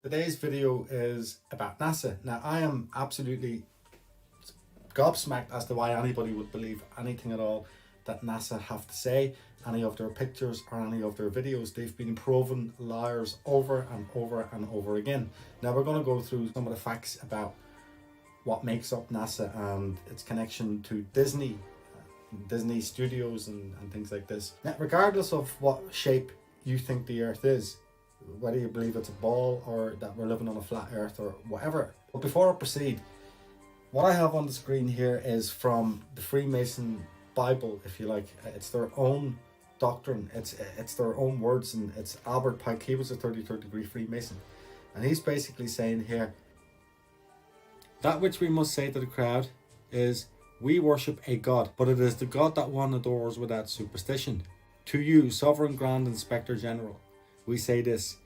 Today's video is about NASA. Now, I am absolutely gobsmacked as to why anybody would believe anything at all that NASA have to say, any of their pictures or any of their videos. They've been proven liars over and over and over again. Now, we're going to go through some of the facts about what makes up NASA and its connection to Disney Studios and things like this. Now, regardless of what shape you think the Earth is, whether you believe it's a ball or that we're living on a flat Earth or whatever. But before I proceed, what I have on the screen here is from the Freemason Bible, if you like. It's their own doctrine, it's their own words, and it's Albert Pike. He was a 33rd degree Freemason, and he's basically saying here, that which we must say to the crowd is, we worship a God, but it is the God that one adores without superstition. To you, Sovereign Grand Inspector General, we say this,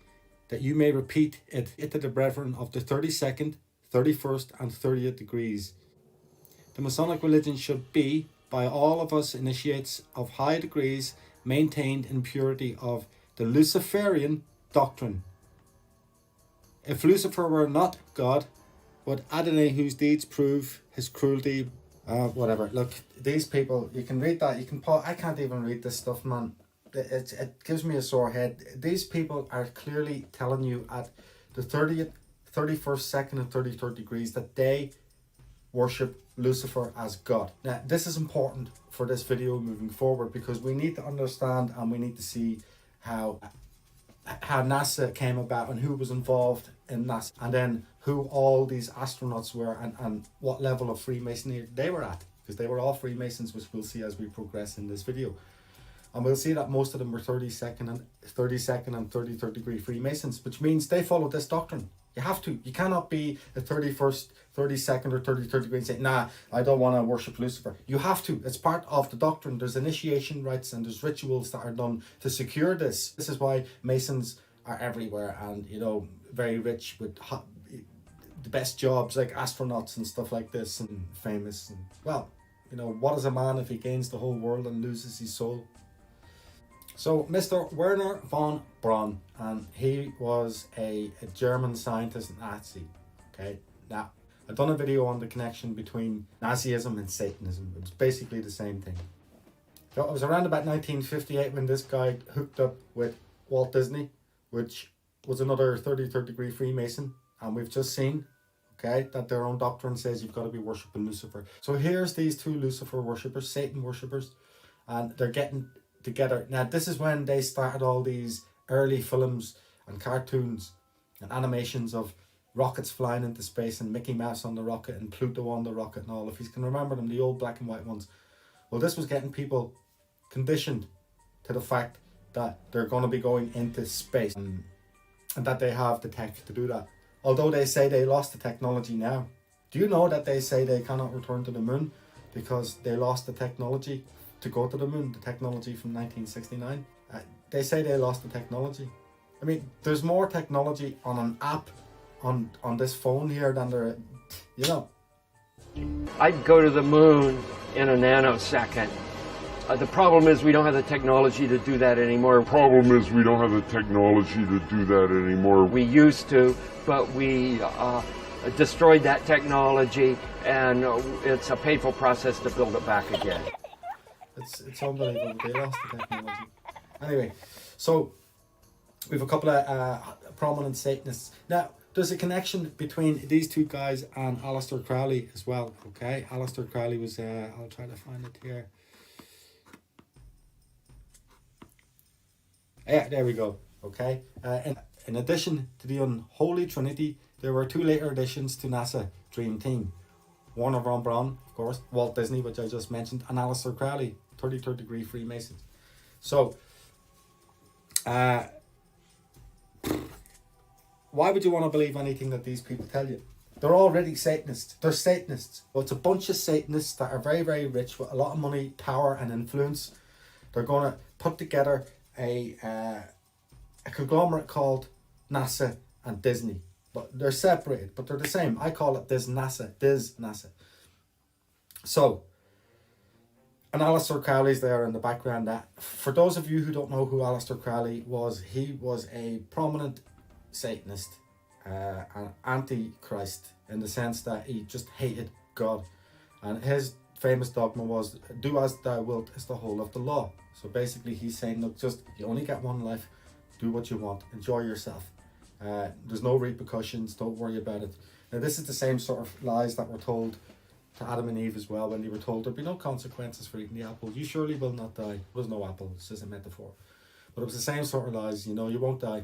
that you may repeat it to the brethren of the 32nd, 31st and 30th degrees. The Masonic religion should be, by all of us initiates of high degrees, maintained in purity of the Luciferian doctrine. If Lucifer were not God, but Adonai, whose deeds prove his cruelty, whatever. Look, these people, you can read that, you can pause. I can't even read this stuff, man. It gives me a sore head. These people are clearly telling you at the 30th, 31st, 2nd and 33rd degrees that they worship Lucifer as God. Now, this is important for this video moving forward, because we need to understand and we need to see how NASA came about and who was involved in NASA, and then who all these astronauts were and what level of Freemasonry they were at, because they were all Freemasons, which we'll see as we progress in this video. And we'll see that most of them were 32nd and 33rd degree Freemasons, which means they follow this doctrine. You have to. You cannot be a 31st, 32nd or 33rd degree and say, nah, I don't want to worship Lucifer. You have to. It's part of the doctrine. There's initiation rites and there's rituals that are done to secure this. This is why Masons are everywhere and, you know, very rich with the best jobs like astronauts and stuff like this, and famous. And, well, you know, what is a man if he gains the whole world and loses his soul? So Mr. Werner von Braun, and he was a German scientist and Nazi. Okay, now I've done a video on the connection between Nazism and Satanism. It's basically the same thing. So it was around about 1958 when this guy hooked up with Walt Disney, which was another 33rd degree Freemason, and we've just seen, okay, that their own doctrine says you've got to be worshipping Lucifer. So here's these two Lucifer worshippers, Satan worshippers, and they're getting together. Now, this is when they started all these early films and cartoons and animations of rockets flying into space and Mickey Mouse on the rocket and Pluto on the rocket and all, if you can remember them, the old black and white ones. Well, this was getting people conditioned to the fact that they're going to be going into space and that they have the tech to do that. Although they say they lost the technology now. Do you know that they say they cannot return to the moon because they lost the technology to go to the moon, the technology from 1969. They say they lost the technology. I mean, there's more technology on an app on this phone here than there, you know. I'd go to the moon in a nanosecond. The problem is we don't have the technology to do that anymore. We used to, but we destroyed that technology, and it's a painful process to build it back again. It's unbelievable. They lost the technology. Anyway, so we have a couple of prominent Satanists. Now, there's a connection between these two guys and Aleister Crowley as well, okay? Aleister Crowley was, I'll try to find it here. Yeah, there we go, okay? In addition to the Unholy Trinity, there were two later additions to NASA Dream Team. Werner von Braun, of course, Walt Disney, which I just mentioned, and Aleister Crowley, 33rd degree Freemasons. So, why would you want to believe anything that these people tell you? They're already Satanists. They're Satanists. Well, it's a bunch of Satanists that are very, very rich with a lot of money, power and influence. They're going to put together a conglomerate called NASA and Disney. But they're separated, but they're the same. I call it Diz NASA. So, and Aleister Crowley's there in the background. That, for those of you who don't know who Aleister Crowley was, he was a prominent Satanist an antichrist in the sense that he just hated God. And his famous dogma was, do as thou wilt is the whole of the law. So basically he's saying, look, just you only get one life, do what you want, enjoy yourself. There's no repercussions, don't worry about it. Now this is the same sort of lies that were told to Adam and Eve as well, when they were told there'd be no consequences for eating the apple. You surely will not die. There's no apple, this is a metaphor. But it was the same sort of lies, you know, you won't die.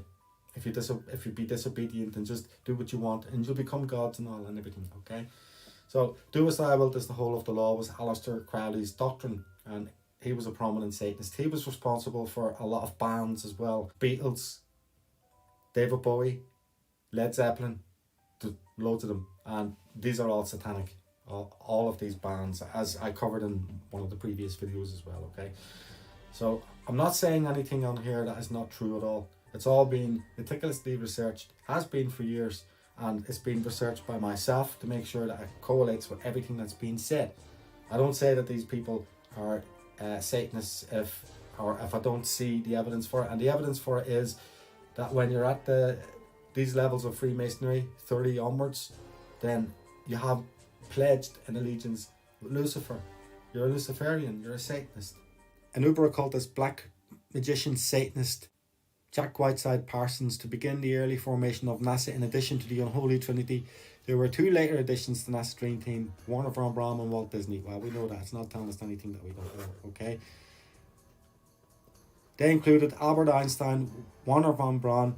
If you be disobedient, and just do what you want, and you'll become gods and all and everything, okay? So, do as thou wilt is the whole of the law was Aleister Crowley's doctrine, and he was a prominent Satanist. He was responsible for a lot of bands as well. Beatles, David Bowie, Led Zeppelin, loads of them, and these are all satanic. All of these bands, as I covered in one of the previous videos as well, okay? So, I'm not saying anything on here that is not true at all. It's all been meticulously researched, has been for years, and it's been researched by myself to make sure that it correlates with everything that's been said. I don't say that these people are Satanists if I don't see the evidence for it, and the evidence for it is that when you're at these levels of Freemasonry, 30 onwards, then you have pledged an allegiance with Lucifer. You're a Luciferian, you're a Satanist. An uber occultist, black magician, Satanist, Jack Whiteside Parsons, to begin the early formation of NASA. In addition to the unholy trinity, there were two later additions to NASA's dream team, Warner von Braun and Walt Disney. Well, we know that. It's not telling us anything that we don't know, okay? They included Albert Einstein, Warner von Braun,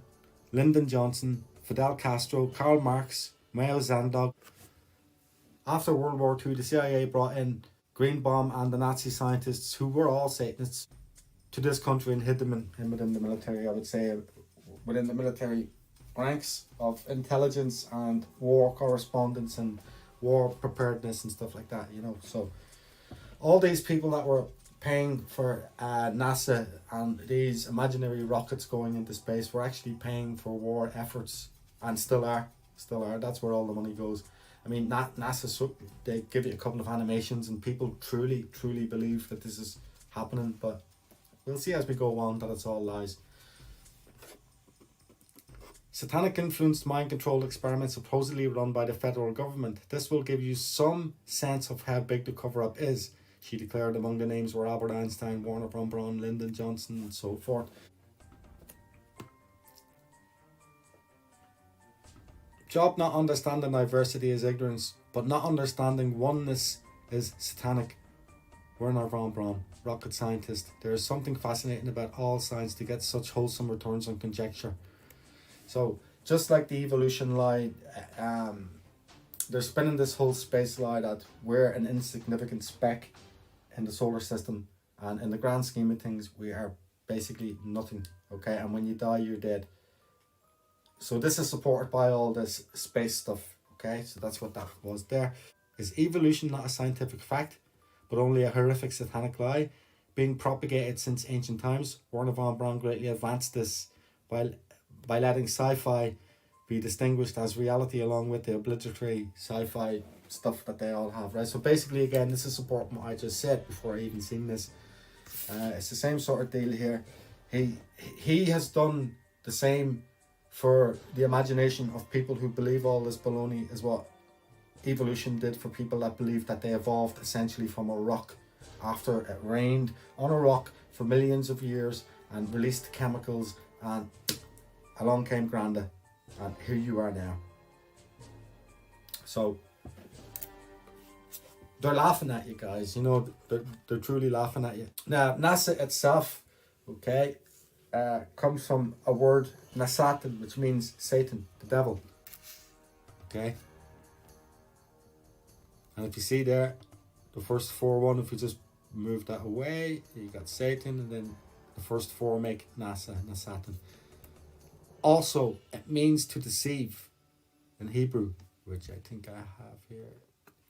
Lyndon Johnson, Fidel Castro, Karl Marx, Mao Zedong. After World War II, the CIA brought in Greenbaum and the Nazi scientists, who were all Satanists, to this country and hid them within the military, I would say, within the military ranks of intelligence and war correspondence and war preparedness and stuff like that, you know. So all these people that were paying for NASA and these imaginary rockets going into space were actually paying for war efforts, and still are. That's where all the money goes. I mean, NASA, they give you a couple of animations and people truly believe that this is happening, but we'll see as we go on that it's all lies. Satanic influenced mind controlled experiments supposedly run by the federal government. This will give you some sense of how big the cover up is, she declared. Among the names were Albert Einstein, Warner von Braun, Lyndon Johnson, and so forth. Job not understanding diversity is ignorance, but not understanding oneness is satanic. Werner von Braun, rocket scientist. There is something fascinating about all science to get such wholesome returns on conjecture. So, just like the evolution lie, they're spinning this whole space lie that we're an insignificant speck in the solar system, and in the grand scheme of things, we are basically nothing, okay? And when you die, you're dead. So this is supported by all this space stuff, okay? So that's what that was there. Is evolution not a scientific fact, but only a horrific satanic lie, being propagated since ancient times? Werner von Braun greatly advanced this by letting sci-fi be distinguished as reality along with the obligatory sci-fi stuff that they all have, right? So basically, again, this is supporting what I just said before I even seen this. It's the same sort of deal here. He has done the same for the imagination of people who believe all this baloney is what evolution did for people that believe that they evolved essentially from a rock after it rained on a rock for millions of years and released chemicals, and along came Granda, and here you are now. So they're laughing at you guys, you know, they're truly laughing at you. Now NASA itself, okay, comes from a word Nasatan, which means Satan, the devil, okay? And if you see there, the first 4 if you just move that away, you got Satan, and then the first 4 make Nasatan. Also, it means to deceive in Hebrew, which I think I have here.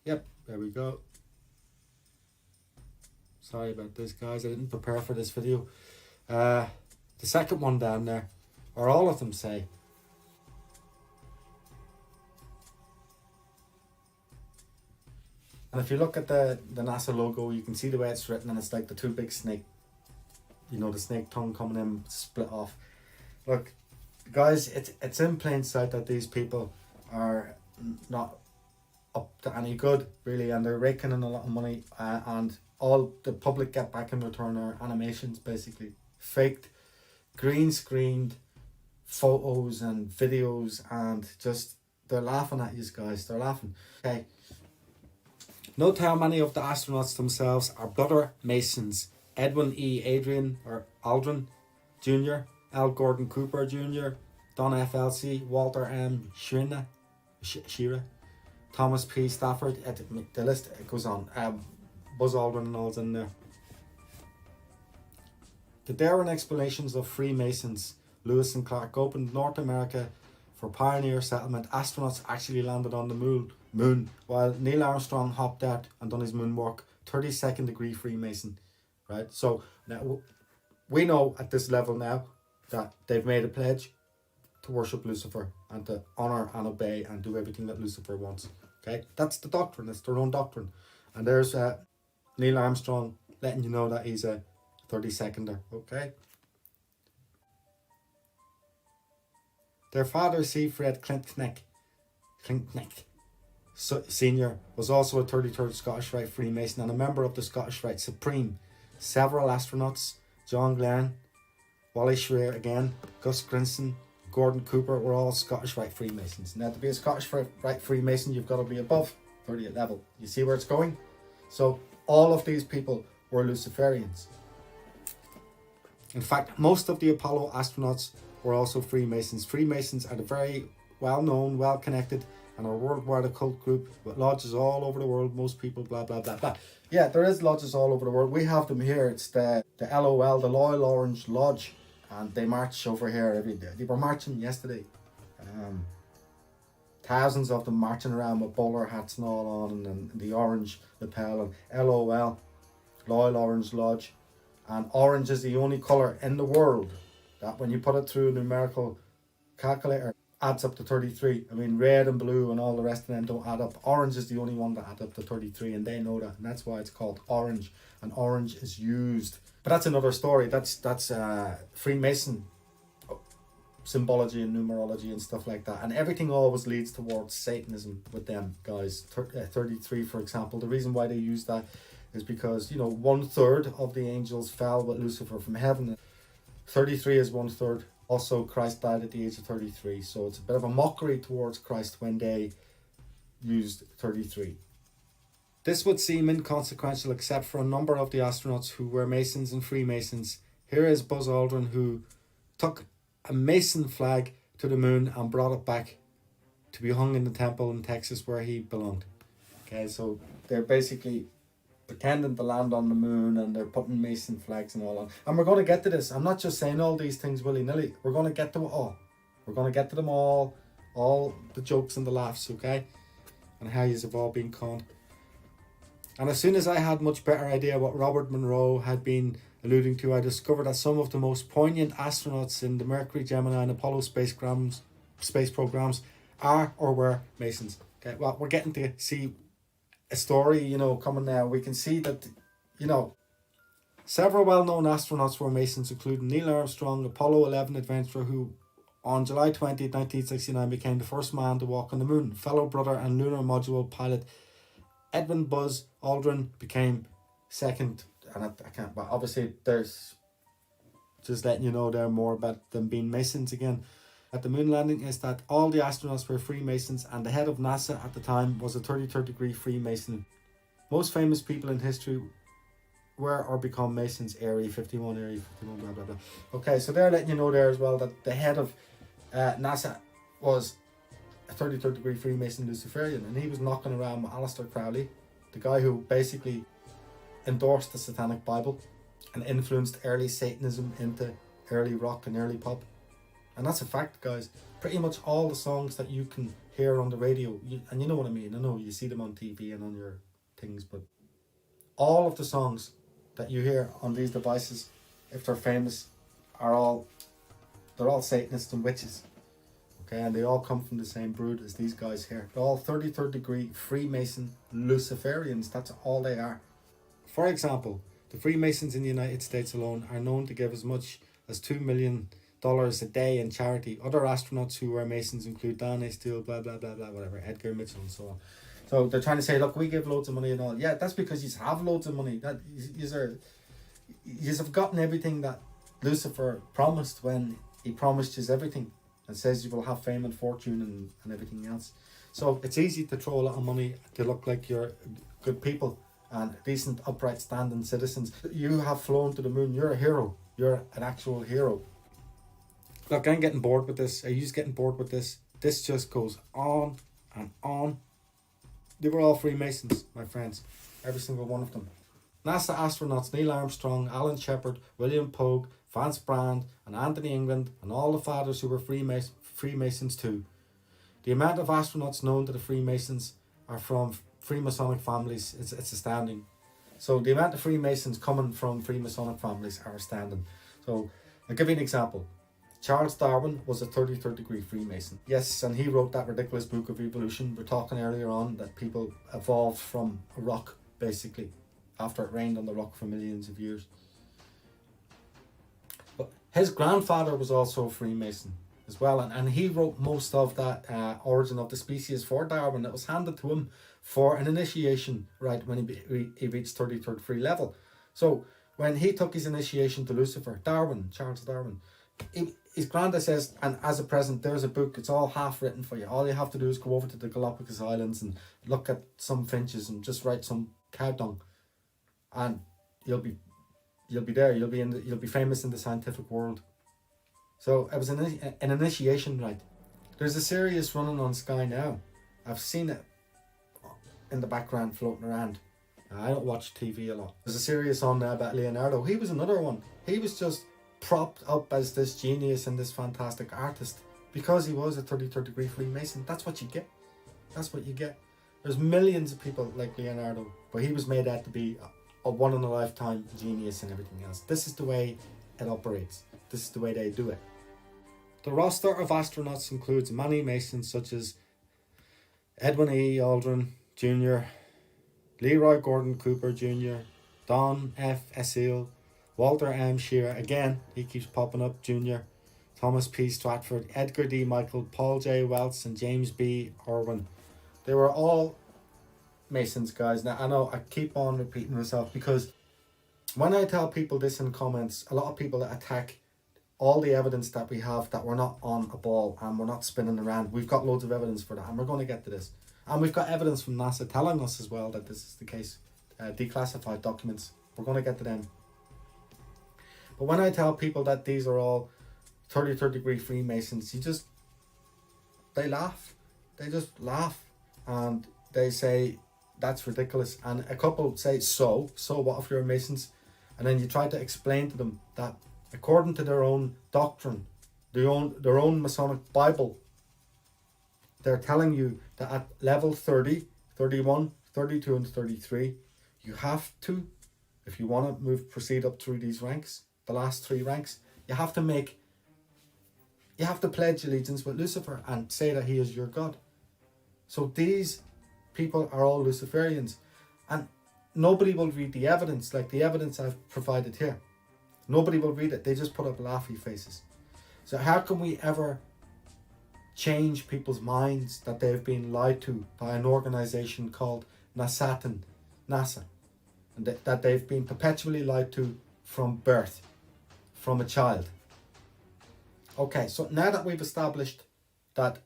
Yep, there we go. Sorry about this, guys. I didn't prepare for this video. The second one down there, or all of them say, and if you look at the NASA logo, you can see the way it's written, and it's like the 2 big snake, you know, the snake tongue coming in split off. Look, Guys, it's in plain sight that these people are not up to any good, really, and they're raking in a lot of money, and all the public get back in return are animations, basically faked, green screened photos and videos, and just they're laughing at you guys. They're laughing. Okay. Note how many of the astronauts themselves are brother Masons: Edwin E. Adrian or Aldrin Jr., L. Gordon Cooper Jr., Don F. Elsie, Walter M. Shearer, Thomas P. Stafford. The list it goes on. Buzz Aldrin and all's in there. The daring explanations of Freemasons. Lewis and Clark opened North America for pioneer settlement. Astronauts actually landed on the moon while Neil Armstrong hopped out and done his moonwalk. 32nd degree Freemason, right? So now we know at this level now that they've made a pledge to worship Lucifer and to honor and obey and do everything that Lucifer wants. Okay, that's the doctrine. It's their own doctrine. And there's Neil Armstrong letting you know that he's a 32nder. Okay. Their father, C. Fred Klinkneck Senior, was also a 33rd Scottish Rite Freemason and a member of the Scottish Rite Supreme. Several astronauts, John Glenn, Wally Schreier again, Gus Grinson, Gordon Cooper, were all Scottish Rite Freemasons. Now, to be a Scottish Rite Freemason, you've got to be above 30th level. You see where it's going? So all of these people were Luciferians. In fact, most of the Apollo astronauts were also Freemasons. Freemasons are the very well-known, well-connected, and a worldwide occult group with lodges all over the world. Most people, blah, blah, blah, blah. Yeah, there is lodges all over the world. We have them here. It's the LOL, the Loyal Orange Lodge. And they march over here every day. They were marching yesterday. Thousands of them marching around with bowler hats and all on, and the orange lapel, and LOL, Loyal Orange Lodge. And orange is the only colour in the world that when you put it through a numerical calculator adds up to 33. I mean, red and blue and all the rest of them don't add up. Orange is the only one that adds up to 33, and they know that, and that's why it's called orange. And orange is used, but that's another story. That's Freemason symbology and numerology and stuff like that, and everything always leads towards Satanism with them guys. 33, for example, the reason why they use that is because, you know, 1/3 of the angels fell with Lucifer from heaven. 33 is 1/3. Also, Christ died at the age of 33, so it's a bit of a mockery towards Christ when they used 33. This would seem inconsequential except for a number of the astronauts who were Masons and Freemasons. Here is Buzz Aldrin, who took a Mason flag to the moon and brought it back to be hung in the temple in Texas where he belonged. Okay, so they're basically pretending to land on the moon, and they're putting Mason flags and all on. And we're going to get to this. I'm not just saying all these things willy-nilly. We're going to get to it all. We're going to get to them all the jokes and the laughs, okay? And how you've all been conned. And as soon as I had much better idea what Robert Monroe had been alluding to, I discovered that some of the most poignant astronauts in the Mercury, Gemini and Apollo space programs are or were Masons. Okay, well, we're getting to see a story, you know, coming now. We can see that, you know, several well-known astronauts were Masons, including Neil Armstrong, Apollo 11 adventurer, who on July 20th, 1969 became the first man to walk on the moon. Fellow brother and lunar module pilot Edwin Buzz Aldrin became second. And I can't, but obviously there's just letting you know there more about them being Masons again. At the moon landing is that all the astronauts were Freemasons, and the head of NASA at the time was a 33rd degree Freemason. Most famous people in history were or become Masons. Area 51, blah, blah, blah. Okay, so they're letting you know there as well that the head of NASA was a 33rd degree Freemason Luciferian, and he was knocking around with Aleister Crowley, the guy who basically endorsed the Satanic Bible and influenced early Satanism into early rock and early pop. And that's a fact, guys. Pretty much all the songs that you can hear on the radio, and you know what I mean, I know you see them on TV and on your things, but all of the songs that you hear on these devices, if they're famous, they're all Satanists and witches. Okay, and they all come from the same brood as these guys here. They're all 33rd degree Freemason Luciferians. That's all they are. For example, the Freemasons in the United States alone are known to give as much as $2 million a day in charity. Other astronauts who were Masons include Danny Steele, blah, blah, blah, blah, whatever, Edgar Mitchell and so on. So they're trying to say, look, we give loads of money and all. Yeah, that's because you have loads of money. That you have gotten everything that Lucifer promised when he promised you everything and says you will have fame and fortune and everything else. So it's easy to throw a lot of money to look like you're good people and decent, upright, standing citizens. You have flown to the moon. You're a hero. You're an actual hero. Look, I'm getting bored with this. Are you just getting bored with this? This just goes on and on. They were all Freemasons, my friends. Every single one of them. NASA astronauts Neil Armstrong, Alan Shepard, William Pogue, Vance Brand, and Anthony England, and all the fathers who were Freemasons too. The amount of astronauts known to the Freemasons are from Freemasonic families, it's astounding. So the amount of Freemasons coming from Freemasonic families are astounding. So I'll give you an example. Charles Darwin was a 33rd degree Freemason. Yes, and he wrote that ridiculous book of evolution. We're talking earlier on that people evolved from a rock, basically, after it rained on the rock for millions of years. But his grandfather was also a Freemason as well, and he wrote most of that Origin of the Species for Darwin that was handed to him for an initiation, right, when he reached 33rd free level. So when he took his initiation to Lucifer, Charles Darwin, his granddad says, and as a present, there's a book, it's all half written for you. All you have to do is go over to the Galapagos Islands and look at some finches and just write some cow dung, and you'll be there. You'll be famous in the scientific world. So it was an initiation, right? There's a series running on Sky now. I've seen it in the background floating around. I don't watch TV a lot. There's a series on there about Leonardo. He was another one. He was just propped up as this genius and this fantastic artist because he was a 33rd degree Freemason. That's what you get. That's what you get. There's millions of people like Leonardo, but he was made out to be a one in a lifetime genius and everything else. This is the way it operates. This is the way they do it. The roster of astronauts includes many Masons such as Edwin E. Aldrin Jr., Leroy Gordon Cooper Jr., Don F. Essel, Walter M. Shearer, again, he keeps popping up, Jr., Thomas P. Stratford, Edgar D. Michael, Paul J. Welts, and James B. Irwin. They were all Masons, guys. Now, I know I keep on repeating myself because when I tell people this in comments, a lot of people attack all the evidence that we have that we're not on a ball and we're not spinning around. We've got loads of evidence for that, and we're going to get to this. And we've got evidence from NASA telling us as well that this is the case. Declassified documents. We're going to get to them. But when I tell people that these are all 33rd degree Freemasons, they laugh. They just laugh. And they say, that's ridiculous. And a couple say, so what if you're Masons? And then you try to explain to them that according to their own doctrine, their own Masonic Bible, they're telling you that at level 30, 31, 32 and 33, you have to, if you want to proceed up through these ranks, the last three ranks, you have to pledge allegiance with Lucifer and say that he is your God. So these people are all Luciferians, and nobody will read the evidence like the evidence I've provided here. Nobody will read it. They just put up laughy faces. So how can we ever change people's minds that they've been lied to by an organization called NASA, and that they've been perpetually lied to from birth, from a child? Okay, so now that we've established that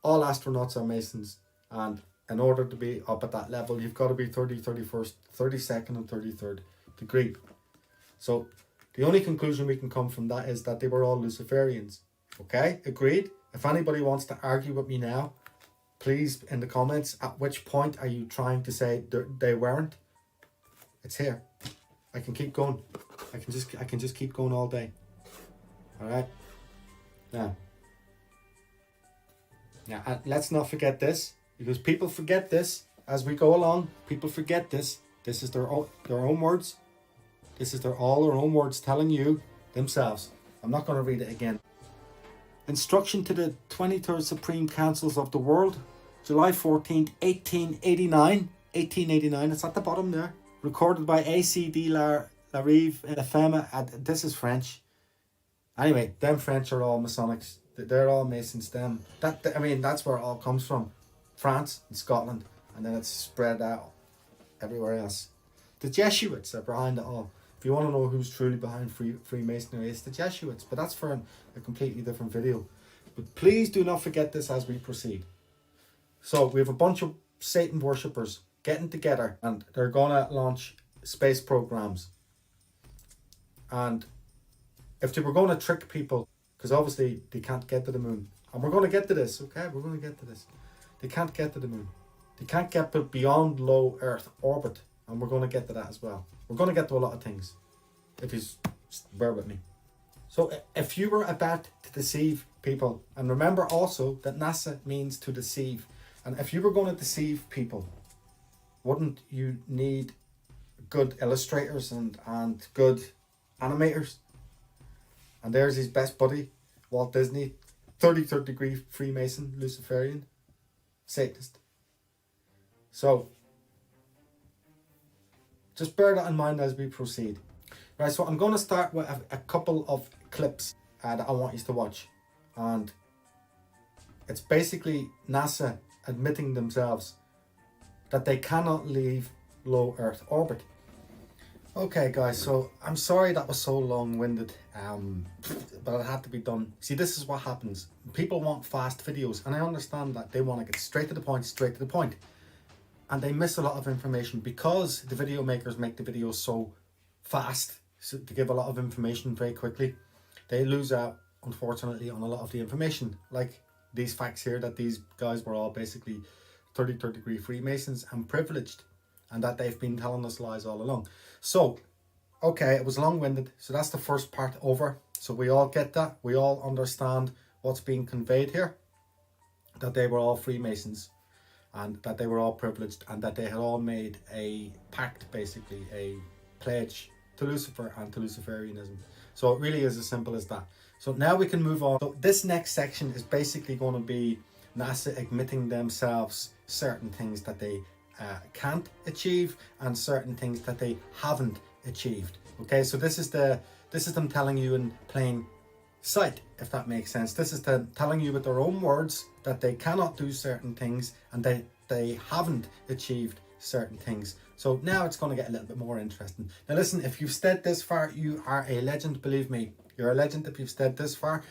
all astronauts are Masons, and in order to be up at that level, you've got to be 30, 31st, 32nd and 33rd degree. So the only conclusion we can come from that is that they were all Luciferians. Okay, agreed? If anybody wants to argue with me now, please in the comments, at which point are you trying to say they weren't? It's here. I can keep going. I can just keep going all day. All right. Now, and let's not forget this, because people forget this as we go along. People forget this. This is their own words. This is all their own words telling you themselves. I'm not going to read it again. Instruction to the 23rd Supreme Councils of the World, July 14th, 1889. 1889, it's at the bottom there. Recorded by A.C. de la Rive Femme. This is French. Anyway, them French are all Masonics. They're all Masons. Them I mean, that's where it all comes from, France and Scotland, and then it's spread out everywhere else. The Jesuits are behind it all. If you want to know who's truly behind Freemasonry, it's the Jesuits. But that's for a completely different video. But please do not forget this as we proceed. So we have a bunch of Satan worshippers getting together, and they're gonna launch space programs. And if they were going to trick people, because obviously they can't get to the moon, and we're going to get to this, okay? We're going to get to this. They can't get to the moon. They can't get beyond low Earth orbit, and we're going to get to that as well. We're going to get to a lot of things, if you bear with me. So if you were about to deceive people, and remember also that NASA means to deceive, and if you were going to deceive people, wouldn't you need good illustrators and good animators? And there's his best buddy, Walt Disney, 33rd degree Freemason, Luciferian, Satanist. So, just bear that in mind as we proceed. Right, so I'm going to start with a couple of clips that I want you to watch. And it's basically NASA admitting themselves that they cannot leave low Earth orbit. Okay guys, so I'm sorry that was so long-winded, but it had to be done. See, this is what happens. People want fast videos, and I understand that. They want to get straight to the point. And they miss a lot of information because the video makers make the videos so fast, so to give a lot of information very quickly. They lose out, unfortunately, on a lot of the information. Like these facts here, that these guys were all basically 33rd degree Freemasons and privileged, and that they've been telling us lies all along. So, okay, it was long-winded. So that's the first part over. So we all get that. We all understand what's being conveyed here. That they were all Freemasons, and that they were all privileged, and that they had all made a pact, basically, a pledge to Lucifer and to Luciferianism. So it really is as simple as that. So now we can move on. So this next section is basically going to be NASA admitting themselves certain things that they can't achieve, and certain things that they haven't achieved. Okay, so this is them telling you in plain sight, if that makes sense. This is them telling you with their own words that they cannot do certain things, and they haven't achieved certain things. So now it's going to get a little bit more interesting. Now listen, if you've stayed this far, you are a legend. Believe me, you're a legend if you've stayed this far.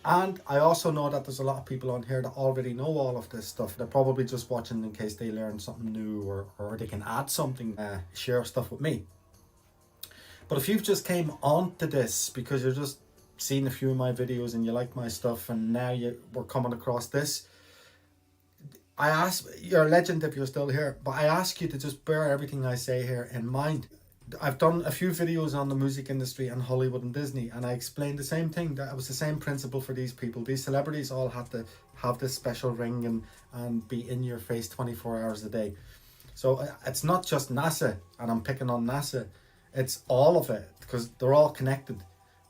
And I also know that there's a lot of people on here that already know all of this stuff. They're probably just watching in case they learn something new, or they can add something, share stuff with me. But if you've just came on to this because you're just seeing a few of my videos and you like my stuff, and now we're coming across this, you're a legend if you're still here, but I ask you to just bear everything I say here in mind. I've done a few videos on the music industry and Hollywood and Disney, and I explained the same thing, that it was the same principle for these people. These celebrities all had to have this special ring and be in your face 24 hours a day. So it's not just NASA, and I'm picking on NASA, it's all of it, because they're all connected.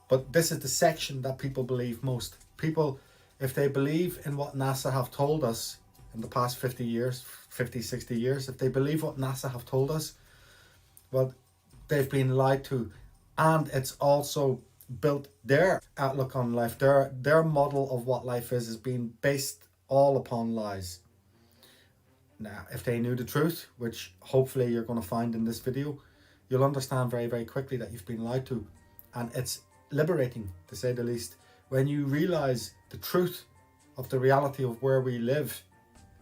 But this is the section that people believe most. People, if they believe in what NASA have told us in the past 50 years, 50, 60 years, if they believe what NASA have told us, well, they've been lied to. And it's also built their outlook on life. Their model of what life is being based all upon lies. Now, if they knew the truth, which hopefully you're going to find in this video, you'll understand very, very quickly that you've been lied to. And it's liberating, to say the least. When you realize the truth of the reality of where we live,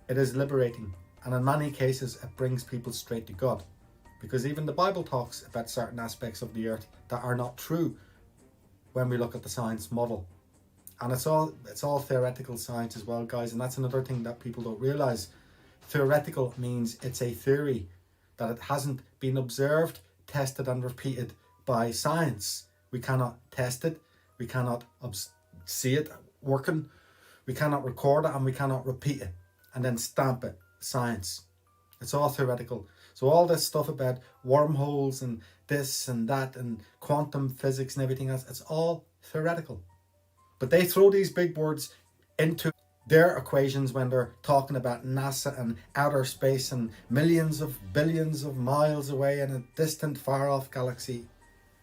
it is liberating. And in many cases, it brings people straight to God. Because even the Bible talks about certain aspects of the earth that are not true when we look at the science model. And it's all theoretical science as well, guys. And that's another thing that people don't realize. Theoretical means it's a theory, that it hasn't been observed, tested and repeated by science. We cannot test it. We cannot see it working. We cannot record it, and we cannot repeat it and then stamp it science. It's all theoretical. So all this stuff about wormholes and this and that and quantum physics and everything else, it's all theoretical. But they throw these big words into their equations when they're talking about NASA and outer space and millions of billions of miles away in a distant far off galaxy.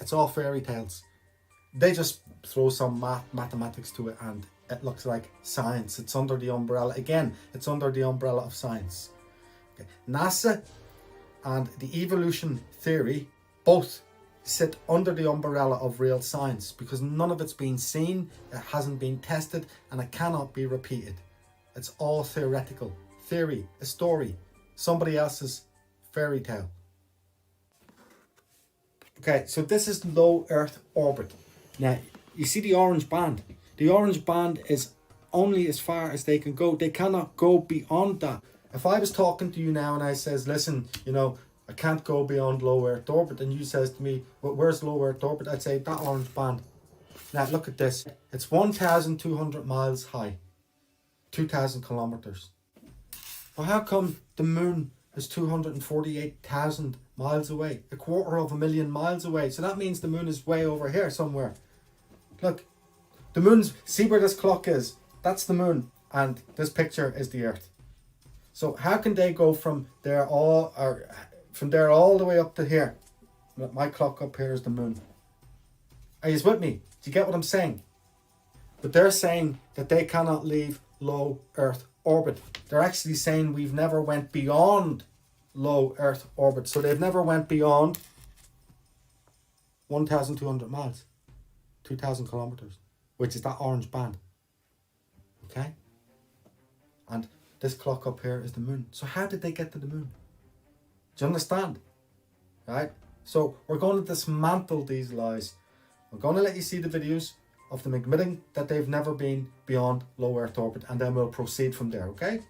It's all fairy tales. They just throw some mathematics to it and it looks like science. It's under the umbrella, again, it's under the umbrella of science. Okay. NASA and the evolution theory both sit under the umbrella of real science because none of it's been seen, it hasn't been tested, and it cannot be repeated. It's all theoretical. Theory, a story, somebody else's fairy tale. Okay, so this is low Earth orbit. Now, you see the orange band? The orange band is only as far as they can go. They cannot go beyond that. If I was talking to you now and I says, listen, you know, I can't go beyond low Earth orbit, and you says to me, well, where's low Earth orbit? I'd say that orange band. Now, look at this. It's 1,200 miles high, 2,000 kilometers. Well, how come the moon is 248,000 miles away, 250,000 miles away? So that means the moon is way over here somewhere. Look, the moon's, see where this clock is? That's the moon, and this picture is the Earth. So how can they go from there all the way up to here? My clock up here is the moon. Are you with me? Do you get what I'm saying? But they're saying that they cannot leave low Earth orbit. They're actually saying we've never went beyond low Earth orbit. So they've never went beyond 1,200 miles, 2,000 kilometers, which is that orange band. Okay? And this clock up here is the moon. So how did they get to the moon? Do you understand? Right? So we're going to dismantle these lies. We're going to let you see the videos of them admitting that they've never been beyond low Earth orbit, and then we'll proceed from there, okay?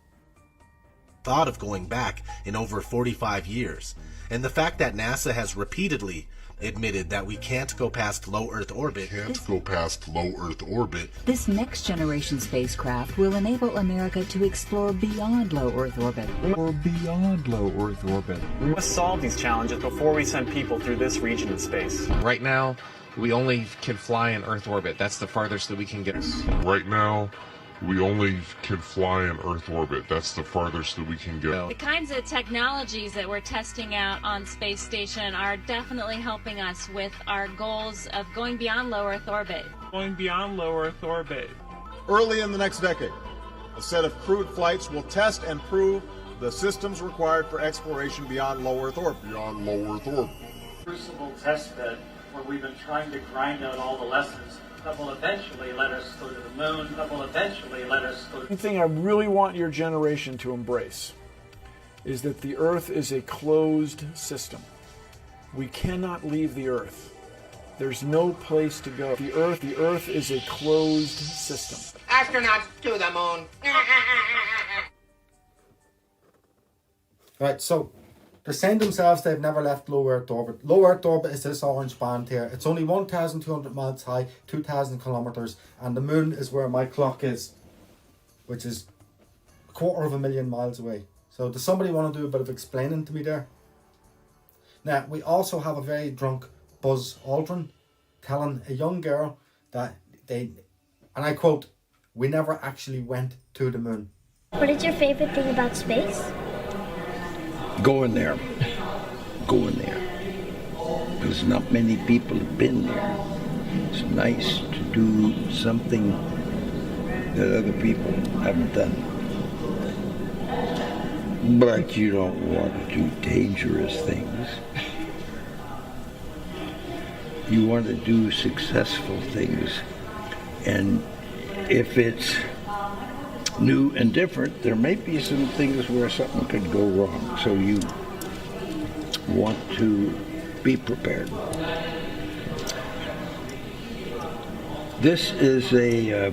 Thought of going back in over 45 years, and the fact that NASA has repeatedly admitted that we can't go past low Earth orbit. This next generation spacecraft will enable America to explore beyond low Earth orbit. We must solve these challenges before we send people through this region of space. Right now, we only can fly in Earth orbit. That's the farthest that we can get. The kinds of technologies that we're testing out on space station are definitely helping us with our goals of going beyond low Earth orbit. Early in the next decade, a set of crewed flights will test and prove the systems required for exploration beyond low Earth orbit. Crucible test bed where we've been trying to grind out all the lessons that will eventually let us go to the moon, that will eventually let us go to... One thing I really want your generation to embrace is that the Earth is a closed system. We cannot leave the Earth. There's no place to go. The Earth is a closed system. Astronauts to the moon. Right, so they're saying themselves they've never left low Earth orbit. Low Earth orbit is this orange band here. It's only 1,200 miles high, 2,000 kilometers, and the moon is where my clock is, which is 250,000 miles away. So does somebody want to do a bit of explaining to me there? Now, we also have a very drunk Buzz Aldrin telling a young girl that they, and I quote, "We never actually went to the moon." What is your favorite thing about space? Going there. Because not many people have been there. It's nice to do something that other people haven't done. But you don't want to do dangerous things. You want to do successful things. And if it's new and different, there may be some things where something could go wrong. So you want to be prepared. This is a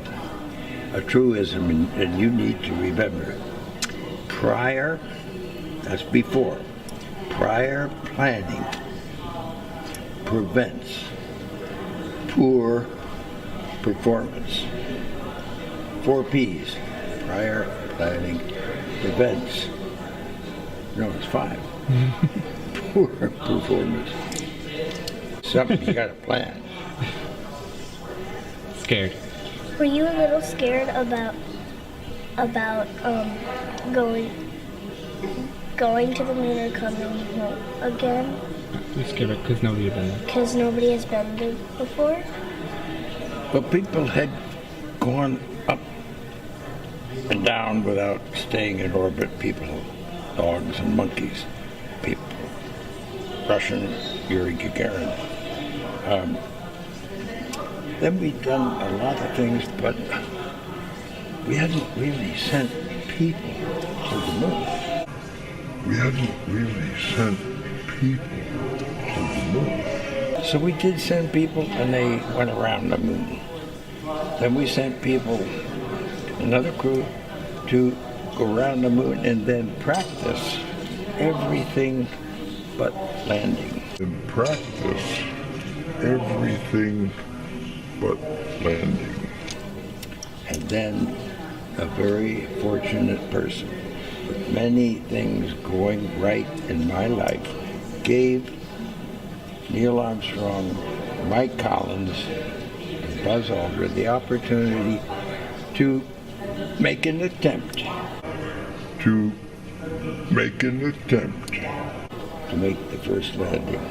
truism, and you need to remember. Prior, that's before, prior planning prevents poor performance. 4 P's. Prior planning prevents, no, it's 5. Poor performance. Something you got to plan. Scared. Were you a little scared about going to the moon or coming home again? I'm scared because nobody had been there. Because nobody has been there before? But people had gone up and down without staying in orbit. People, dogs and monkeys, people, Russian Yuri Gagarin. Then we'd done a lot of things, but we hadn't really sent people to the moon. We hadn't really sent people to the moon. So we did send people, and they went around the moon. Then we sent people, another crew, to go around the moon and then practice everything but landing. And practice everything but landing. And then a very fortunate person with many things going right in my life gave Neil Armstrong, Mike Collins, and Buzz Aldrin the opportunity to make an attempt. To make the first landing.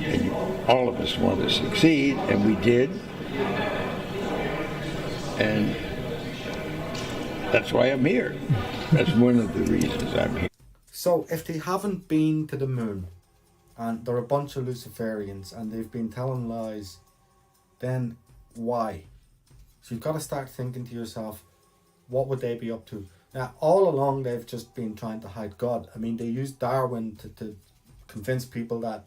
And all of us want to succeed, and we did. And that's why I'm here. That's one of the reasons I'm here. So if they haven't been to the moon, and they're a bunch of Luciferians, and they've been telling lies, then why? So you've got to start thinking to yourself, what would they be up to? Now, all along they've just been trying to hide God. I mean, they used Darwin to convince people that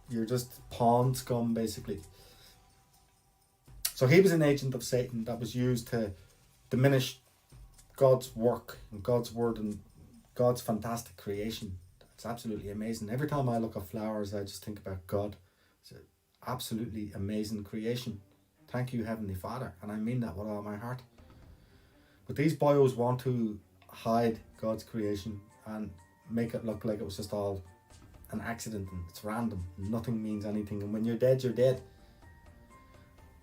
you're just pawn scum, basically. So he was an agent of Satan that was used to diminish God's work and God's word and God's fantastic creation. It's absolutely amazing. Every time I look at flowers, I just think about God. It's an absolutely amazing creation. Thank you, Heavenly Father. And I mean that with all my heart. But these boyos want to hide God's creation and make it look like it was just all an accident and it's random. Nothing means anything. And when you're dead, you're dead.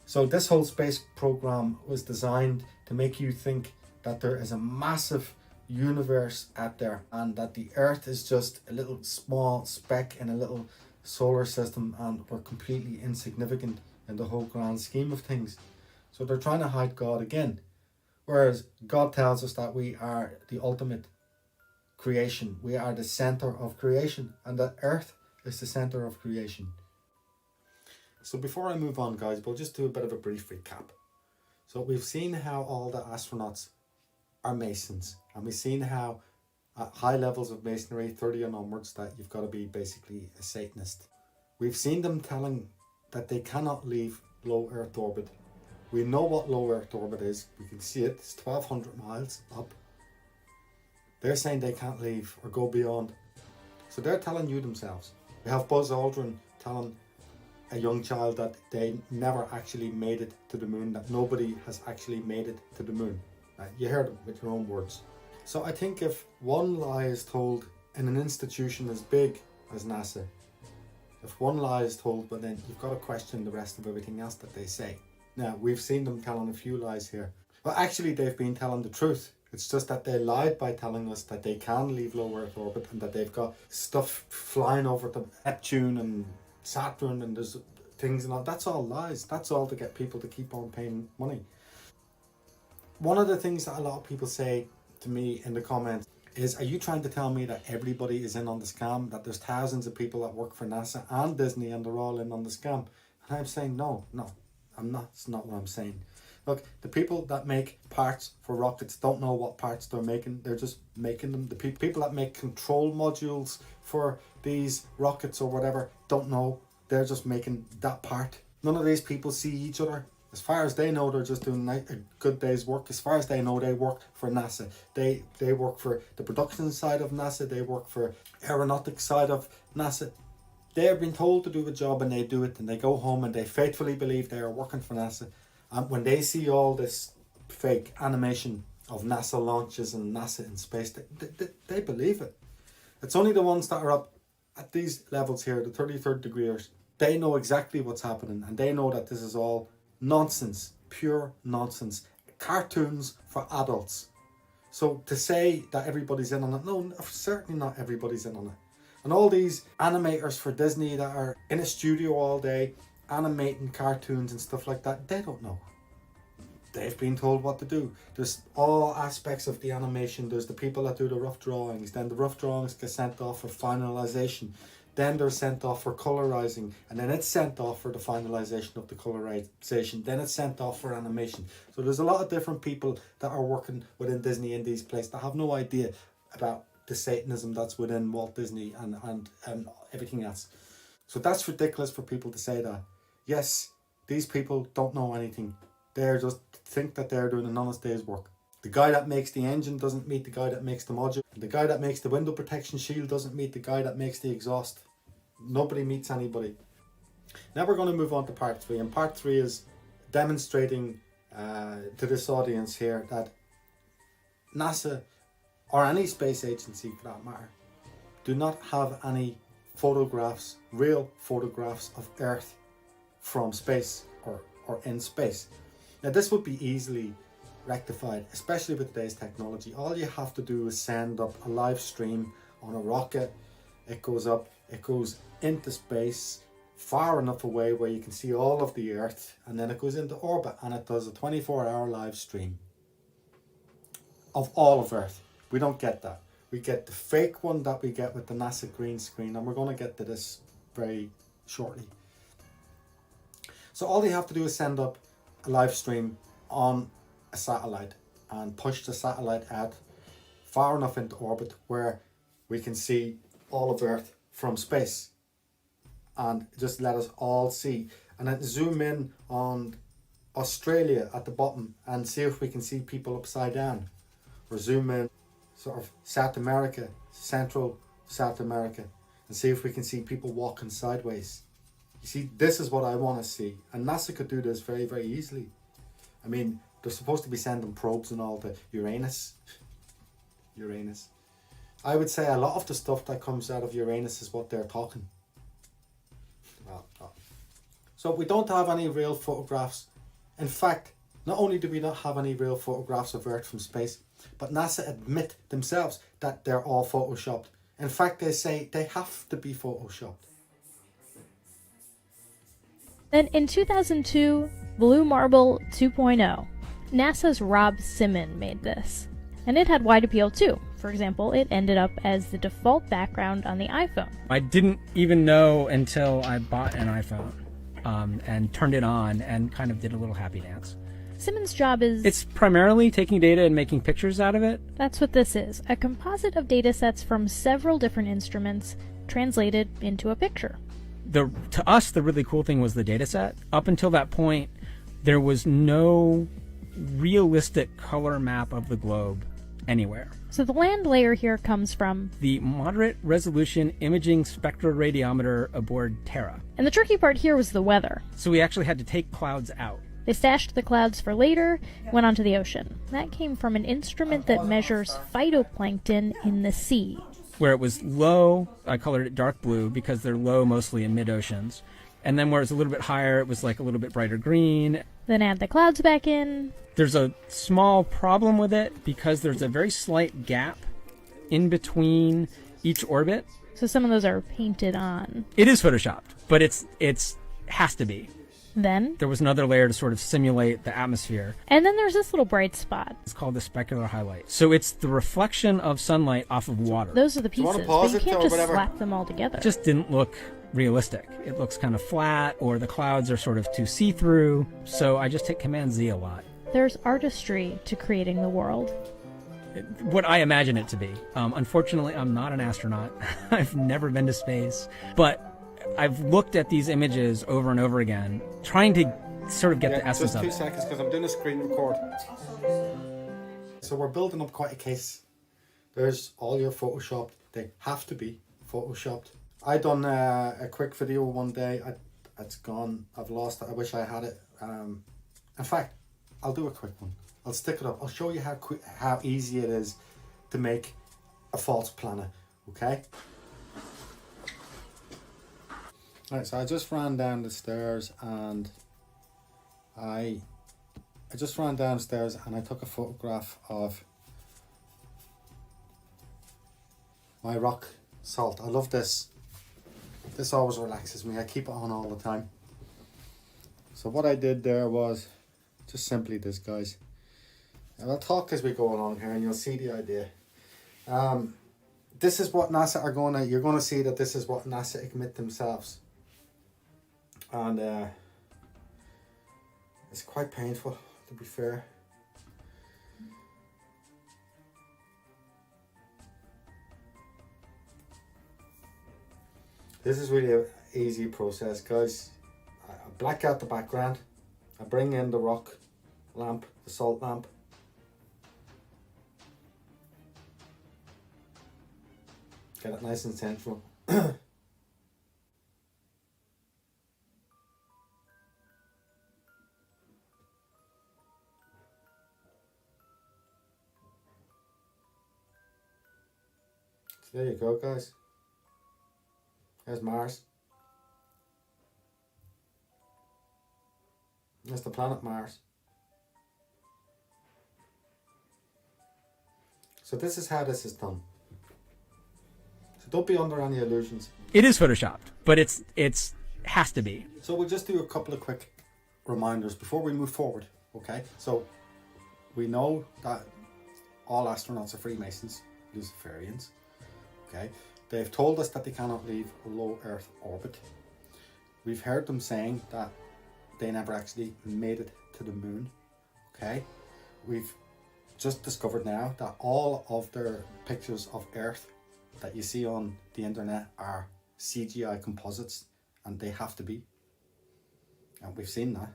So this whole space program was designed to make you think that there is a massive universe out there and that the Earth is just a little small speck in a little solar system and we're completely insignificant in the whole grand scheme of things. So they're trying to hide God again. Whereas God tells us that we are the ultimate creation. We are the center of creation and that Earth is the center of creation. So before I move on, guys, we'll just do a bit of a brief recap. So we've seen how all the astronauts are Masons, and we've seen how at high levels of Masonry, 30 and onwards, that you've got to be basically a Satanist. We've seen them telling that they cannot leave low Earth orbit. We know what low Earth orbit is. We can see it. It's 1,200 miles up. They're saying they can't leave or go beyond. So they're telling you themselves. We have Buzz Aldrin telling a young child that they never actually made it to the moon, that nobody has actually made it to the moon. You heard it with your own words. So I think if one lie is told in an institution as big as NASA, if one lie is told, well, then you've got to question the rest of everything else that they say. Now, we've seen them telling a few lies here. Well, actually, they've been telling the truth. It's just that they lied by telling us that they can leave low Earth orbit and that they've got stuff flying over to Neptune and Saturn and there's things and all. That's all lies. That's all to get people to keep on paying money. One of the things that a lot of people say to me in the comments is, are you trying to tell me that everybody is in on the scam, that there's thousands of people that work for NASA and Disney and they're all in on the scam? And I'm saying no, I'm not. It's not what I'm saying. Look, the people that make parts for rockets don't know what parts they're making. They're just making them. The people that make control modules for these rockets or whatever don't know. They're just making that part. None of these people see each other. As far as they know, they're just doing a good day's work. As far as they know, they work for NASA. They work for the production side of NASA. They work for aeronautics side of NASA. They have been told to do a job and they do it, and they go home and they faithfully believe they are working for NASA. And when they see all this fake animation of NASA launches and NASA in space, they believe it. It's only the ones that are up at these levels here, the 33rd degrees, they know exactly what's happening and they know that this is all nonsense, pure nonsense, cartoons for adults. So to say that everybody's in on it, no, certainly not everybody's in on it. And all these animators for Disney that are in a studio all day animating cartoons and stuff like that, they don't know. They've been told what to do. There's all aspects of the animation. There's the people that do the rough drawings. Then the rough drawings get sent off for finalization. Then they're sent off for colorizing. And then it's sent off for the finalization of the colorization. Then it's sent off for animation. So there's a lot of different people that are working within Disney in these places that have no idea about the Satanism that's within Walt Disney and everything else. So that's ridiculous for people to say that. Yes, these people don't know anything. They're just think that they're doing an honest day's work. The guy that makes the engine doesn't meet the guy that makes the module. The guy that makes the window protection shield doesn't meet the guy that makes the exhaust. Nobody meets anybody. Now we're going to move on to part 3. And part 3 is demonstrating to this audience here that NASA, or any space agency for that matter, do not have any photographs, real photographs of Earth from space or in space. Now this would be easily rectified, especially with today's technology. All you have to do is send up a live stream on a rocket. It goes up, it goes into space far enough away where you can see all of the Earth, and then it goes into orbit and it does a 24-hour live stream of all of Earth. We don't get that. We get the fake one that we get with the NASA green screen, and we're going to get to this very shortly. So all you have to do is send up a live stream on a satellite and push the satellite out far enough into orbit where we can see all of Earth from space, and just let us all see, and then zoom in on Australia at the bottom and see if we can see people upside down, or zoom in sort of South America, Central South America, and see if we can see people walking sideways. You see, this is what I want to see, and NASA could do this very, very easily. I mean, they're supposed to be sending probes and all to Uranus. I would say a lot of the stuff that comes out of Uranus is what they're talking. So we don't have any real photographs. In fact, not only do we not have any real photographs of Earth from space, but NASA admit themselves that they're all photoshopped. In fact, they say they have to be photoshopped. Then in 2002, Blue Marble 2.0, NASA's Rob Simon made this. And it had wide appeal too. For example, it ended up as the default background on the iPhone. I didn't even know until I bought an iPhone and turned it on and kind of did a little happy dance. Simon's job is... It's primarily taking data and making pictures out of it. That's what this is, a composite of data sets from several different instruments translated into a picture. To us, the really cool thing was the data set. Up until that point, there was no realistic color map of the globe anywhere. So the land layer here comes from the Moderate Resolution Imaging Spectroradiometer aboard Terra. And the tricky part here was the weather. So we actually had to take clouds out. They stashed the clouds for later, went onto the ocean. That came from an instrument that measures phytoplankton in the sea. Where it was low, I colored it dark blue because they're low mostly in mid-oceans. And then where it's a little bit higher, it was like a little bit brighter green. Then add the clouds back in. There's a small problem with it because there's a very slight gap in between each orbit. So some of those are painted on. It is photoshopped, but it's has to be. Then there was another layer to sort of simulate the atmosphere. And then there's this little bright spot. It's called the specular highlight. So it's the reflection of sunlight off of water. Those are the pieces, but you can't just slap them all together. It just didn't look realistic. It looks kind of flat, or the clouds are sort of too see-through. So I just hit Command-Z a lot. There's artistry to creating the world. What I imagine it to be. Unfortunately, I'm not an astronaut. I've never been to space. But I've looked at these images over and over again, trying to sort of get the essence of it. Just 2 seconds, because I'm doing a screen record. So we're building up quite a case. There's all your photoshopped. They have to be photoshopped. I done a quick video one day. It's gone. I've lost it. I wish I had it. In fact, I'll do a quick one. I'll stick it up. I'll show you how easy it is to make a false planet. Okay. Right, so I just ran down the stairs and I just ran downstairs and I took a photograph of my rock salt. I love this. This always relaxes me. I keep it on all the time. So what I did there was just simply this, guys. And I'll talk as we go along here and you'll see the idea. This is what NASA are going to, you're going to see that this is what NASA admit themselves. And it's quite painful, to be fair. This is really an easy process, guys. I black out the background. I bring in the rock lamp, the salt lamp. Get it nice and central. So there you go, guys. There's Mars. That's the planet Mars. So this is how this is done. So don't be under any illusions. It is photoshopped, but it's has to be. So we'll just do a couple of quick reminders before we move forward. Okay, so we know that all astronauts are Freemasons, Luciferians. Okay, they've told us that they cannot leave a low Earth orbit. We've heard them saying that they never actually made it to the moon. Okay, we've just discovered now that all of their pictures of Earth that you see on the internet are CGI composites, and they have to be. And we've seen that.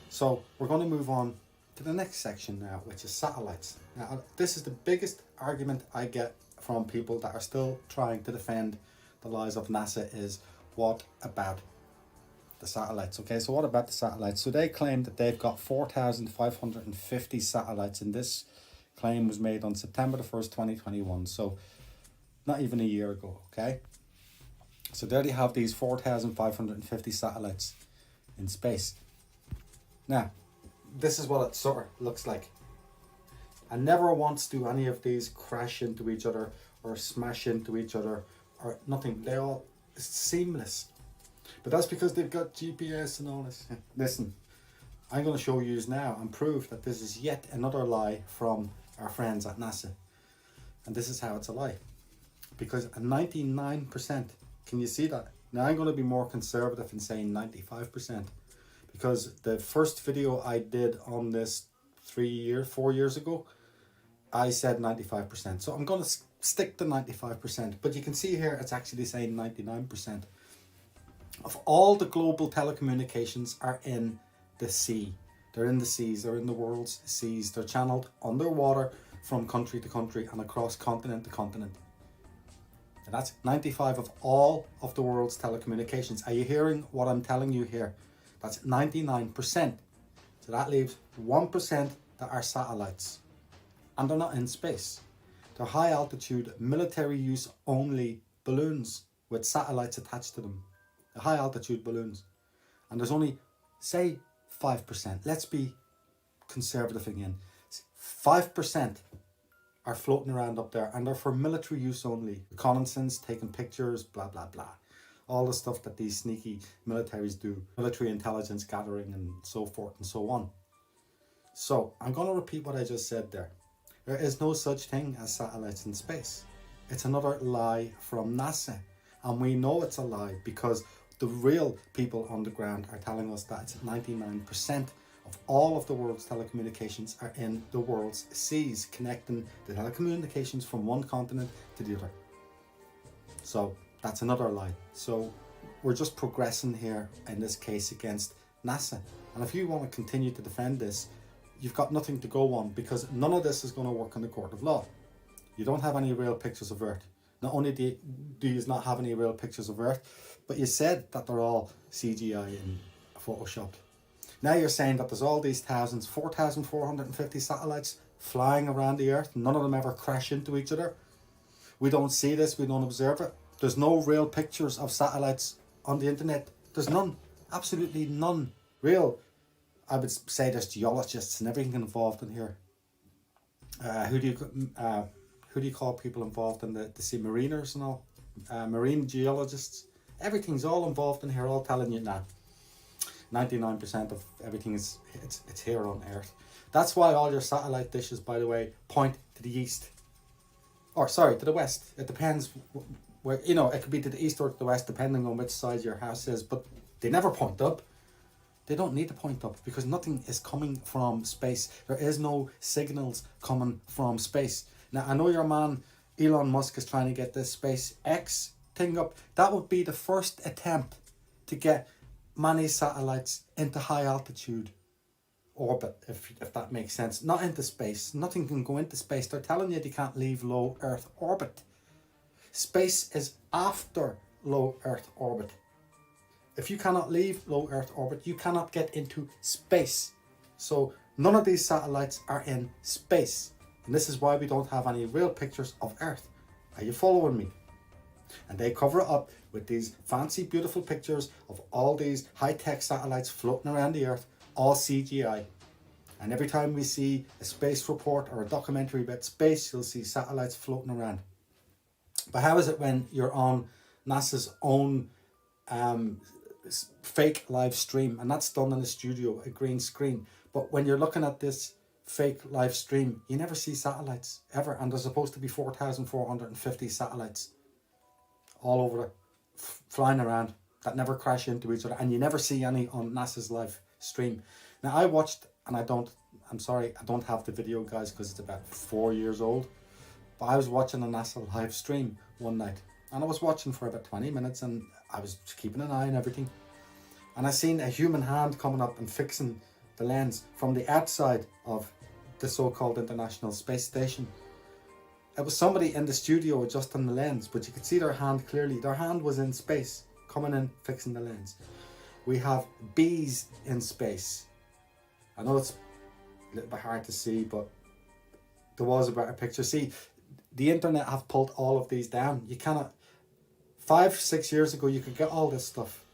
So we're going to move on to the next section now, which is satellites. Now, this is the biggest argument I get from people that are still trying to defend the lies of NASA is, what about the satellites? Okay, so what about the satellites? So they claim that they've got 4,550 satellites, and this claim was made on September the 1st, 2021. So not even a year ago, okay? So there they have these 4,550 satellites in space. Now, this is what it sort of looks like. And never once do any of these crash into each other or smash into each other or nothing. They all, it's seamless. But that's because they've got GPS and all this. Listen, I'm going to show you now and prove that this is yet another lie from our friends at NASA. And this is how it's a lie. Because 99%, can you see that? Now I'm going to be more conservative and saying 95%. Because the first video I did on this 4 years ago, I said 95%. So I'm going to stick to 95%. But you can see here it's actually saying 99%. Of all the global telecommunications are in the sea. They're in the seas, they're in the world's seas. They're channeled underwater from country to country and across continent to continent. And that's 95 of all of the world's telecommunications. Are you hearing what I'm telling you here? That's 99%. So that leaves 1% that are satellites. And they're not in space. They're high altitude, military use only balloons with satellites attached to them. They're high altitude balloons. And there's only, say, 5%. Let's be conservative again. 5% are floating around up there and they're for military use only. Reconnaissance, taking pictures, blah, blah, blah. All the stuff that these sneaky militaries do. Military intelligence gathering and so forth and so on. So, I'm going to repeat what I just said there. There is no such thing as satellites in space. It's another lie from NASA. And we know it's a lie because the real people on the ground are telling us that it's 99% of all of the world's telecommunications are in the world's seas, connecting the telecommunications from one continent to the other. So that's another lie. So we're just progressing here in this case against NASA. And if you want to continue to defend this, you've got nothing to go on because none of this is going to work in the court of law. You don't have any real pictures of Earth. Not only do you not have any real pictures of Earth, but you said that they're all CGI and photoshopped. Now you're saying that there's all these 4,450 satellites flying around the Earth. None of them ever crash into each other. We don't see this. We don't observe it. There's no real pictures of satellites on the internet. There's none. Absolutely none. Real. I would say there's geologists and everything involved in here. Who do you call people involved in the sea? Mariners and all? Marine geologists. Everything's all involved in here, all telling you now. 99% of everything is it's here on Earth. That's why all your satellite dishes, by the way, point to the east. Or sorry, to the west. It depends where, you know, it could be to the east or to the west depending on which side your house is, but they never point up. They don't need to point up because nothing is coming from space. There is no signals coming from space. Now, I know your man Elon Musk is trying to get this SpaceX thing up. That would be the first attempt to get many satellites into high altitude orbit, if that makes sense. Not into space. Nothing can go into space. They're telling you they can't leave low Earth orbit. Space is after low Earth orbit. If you cannot leave low Earth orbit, you cannot get into space. So none of these satellites are in space. And this is why we don't have any real pictures of Earth. Are you following me? And they cover it up with these fancy, beautiful pictures of all these high-tech satellites floating around the Earth, all CGI. And every time we see a space report or a documentary about space, you'll see satellites floating around. But how is it when you're on NASA's own fake live stream? And that's done in a studio, a green screen. But when you're looking at this fake live stream, you never see satellites, ever. And there's supposed to be 4,450 satellites all over flying around that never crash into each other, and you never see any on NASA's live stream. Now I watched, and I'm sorry, I don't have the video, guys, because it's about 4 years old, but I was watching a NASA live stream one night, and I was watching for about 20 minutes, and I was keeping an eye on everything, and I seen a human hand coming up and fixing the lens from the outside of the so-called International Space Station. It was somebody in the studio adjusting the lens, but you could see their hand clearly. Their hand was in space, coming in, fixing the lens. We have bees in space. I know it's a little bit hard to see, but there was a better picture. See, the internet have pulled all of these down. You cannot. 5-6 years ago, you could get all this stuff.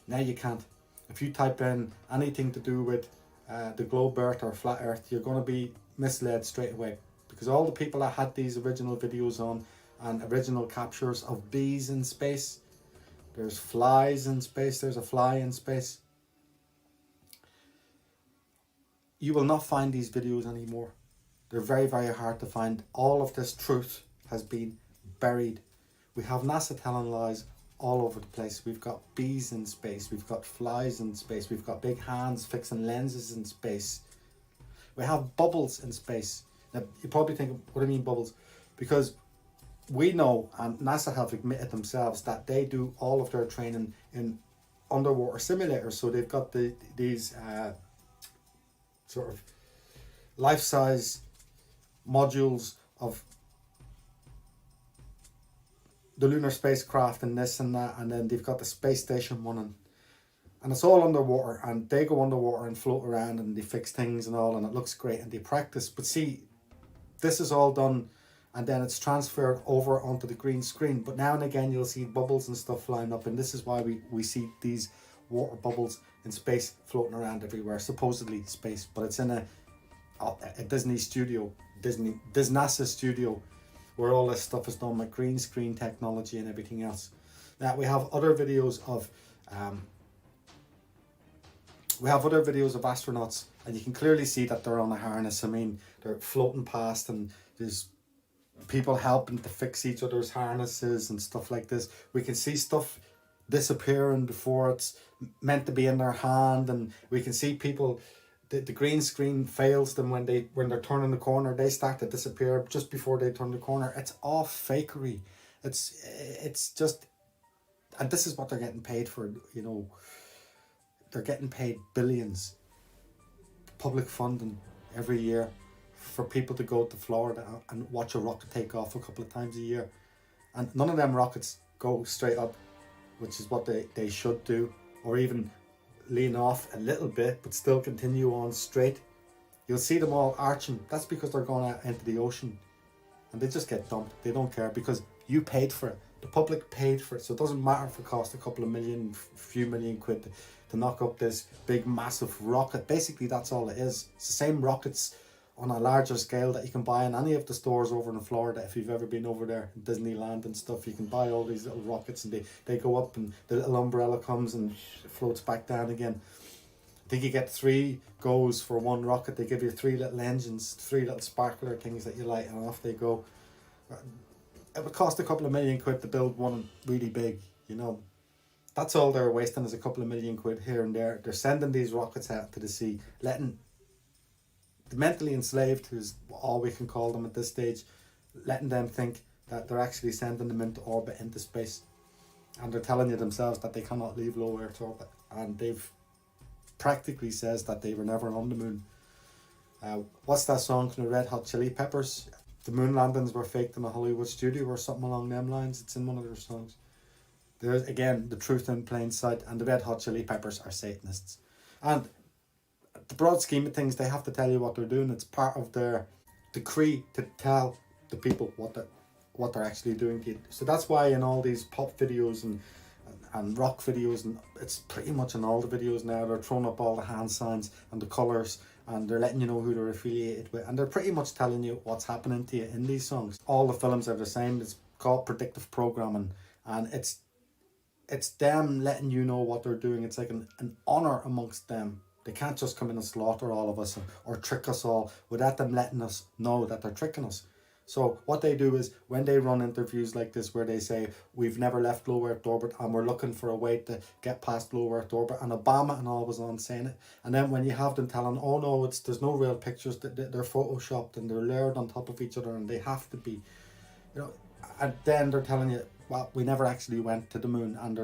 Now you can't. If you type in anything to do with the globe Earth or flat Earth, you're going to be misled straight away. Because all the people that had these original videos on and original captures of bees in space, there's flies in space, there's a fly in space. You will not find these videos anymore. They're very, very hard to find. All of this truth has been buried. We have NASA telling lies all over the place. We've got bees in space, we've got flies in space, we've got big hands fixing lenses in space. We have bubbles in space. Now, you probably think, what do you mean bubbles? Because we know, and NASA have admitted themselves, that they do all of their training in underwater simulators. So they've got these sort of life-size modules of the lunar spacecraft and this and that, and then they've got the space station running. And it's all underwater, and they go underwater and float around and they fix things and all, and it looks great, and they practice. But see, this is all done, and then it's transferred over onto the green screen. But now and again you'll see bubbles and stuff flying up, and this is why we see these water bubbles in space floating around everywhere, supposedly space, but it's in a Disney studio, this NASA studio, where all this stuff is done with green screen technology and everything else. Now we have other videos of astronauts, and you can clearly see that they're on a harness. I mean, they're floating past, and there's people helping to fix each other's harnesses and stuff like this. We can see stuff disappearing before it's meant to be in their hand, and we can see people, the green screen fails them when they're turning the corner. They start to disappear just before they turn the corner. It's all fakery. It's just, and this is what they're getting paid for, you know. They're getting paid billions, public funding every year, for people to go to Florida and watch a rocket take off a couple of times a year. And none of them rockets go straight up, which is what they should do, or even lean off a little bit, but still continue on straight. You'll see them all arching. That's because they're going out into the ocean, and they just get dumped. They don't care, because you paid for it. The public paid for it, so it doesn't matter if it costs a couple of million, few million quid to knock up this big massive rocket. Basically that's all it is. It's the same rockets on a larger scale that you can buy in any of the stores over in Florida. If you've ever been over there, Disneyland and stuff, you can buy all these little rockets, and they go up, and the little umbrella comes and floats back down again. think you get 3 goes for one rocket. They give you 3 little engines, 3 little sparkler things that you light, and off they go. It would cost a couple of £1 million to build one really big, you know. That's all they're wasting, is a couple of £1 million here and there. They're sending these rockets out to the sea, letting the mentally enslaved, who's all we can call them at this stage, letting them think that they're actually sending them into orbit, into space. And they're telling you themselves that they cannot leave low Earth orbit. And they've practically says that they were never on the moon. What's that song from the Red Hot Chili Peppers? The moon landings were faked in a Hollywood studio or something along them lines. It's in one of their songs. There's, again, the truth in plain sight, and the Red Hot Chili Peppers are Satanists. And the broad scheme of things, they have to tell you what they're doing. It's part of their decree to tell the people what they're actually doing to you. So that's why in all these pop videos and rock videos, and it's pretty much in all the videos now, they're throwing up all the hand signs and the colours, and they're letting you know who they're affiliated with, and they're pretty much telling you what's happening to you in these songs. All the films are the same. It's called predictive programming, and it's them letting you know what they're doing. It's like an honour amongst them. They can't just come in and slaughter all of us or trick us all without them letting us know that they're tricking us. So what they do is, when they run interviews like this where they say, we've never left low Earth orbit and we're looking for a way to get past low Earth orbit, and Obama and all was on saying it, and then when you have them telling, oh no, there's no real pictures, they're photoshopped and they're layered on top of each other and they have to be, you know, and then they're telling you, well, we never actually went to the moon, and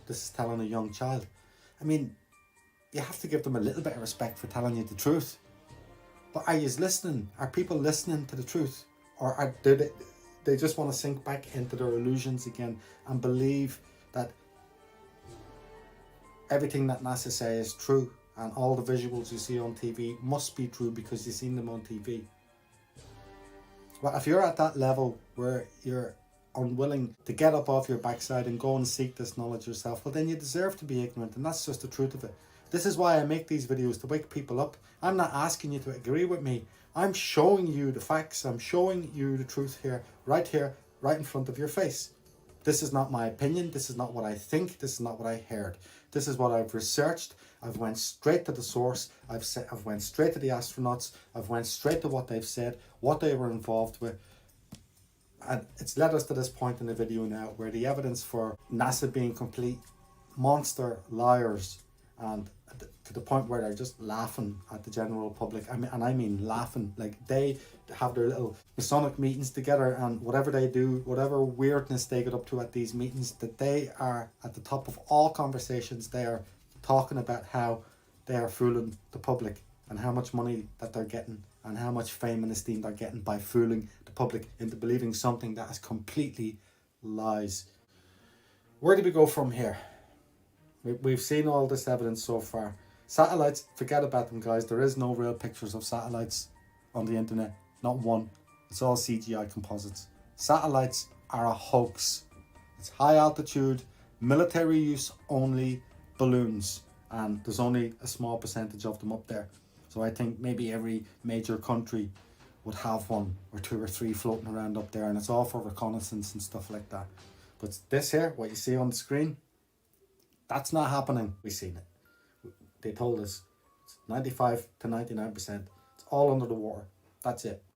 this is telling a young child. I mean, you have to give them a little bit of respect for telling you the truth. But are you listening? Are people listening to the truth? Or do they just want to sink back into their illusions again and believe that everything that NASA say is true, and all the visuals you see on TV must be true because you've seen them on TV? Well, if you're at that level where you're unwilling to get up off your backside and go and seek this knowledge yourself, well, then you deserve to be ignorant, and that's just the truth of it. This is why I make these videos, to wake people up. I'm not asking you to agree with me. I'm showing you the facts. I'm showing you the truth here, right in front of your face. This is not my opinion. This is not what I think. This is not what I heard. This is what I've researched. I've went straight to the source. I've went straight to the astronauts. I've went straight to what they've said, what they were involved with. And it's led us to this point in the video now where the evidence for NASA being complete monster liars, and to the point where they're just laughing at the general public. I mean laughing. Like, they have their little Masonic meetings together, and whatever they do, whatever weirdness they get up to at these meetings, that they are at the top of all conversations. They are talking about how they are fooling the public, and how much money that they're getting, and how much fame and esteem they're getting by fooling the public into believing something that is completely lies. Where do we go from here? We've seen all this evidence so far. Satellites, forget about them, guys. There is no real pictures of satellites on the internet. Not one. It's all CGI composites. Satellites are a hoax. It's high altitude, military use only balloons, and there's only a small percentage of them up there. So I think maybe every major country would have 1 or 2 or 3 floating around up there, and it's all for reconnaissance and stuff like that. But this here, what you see on the screen, that's not happening. We've seen it. They told us it's 95 to 99%. It's all under the water. That's it.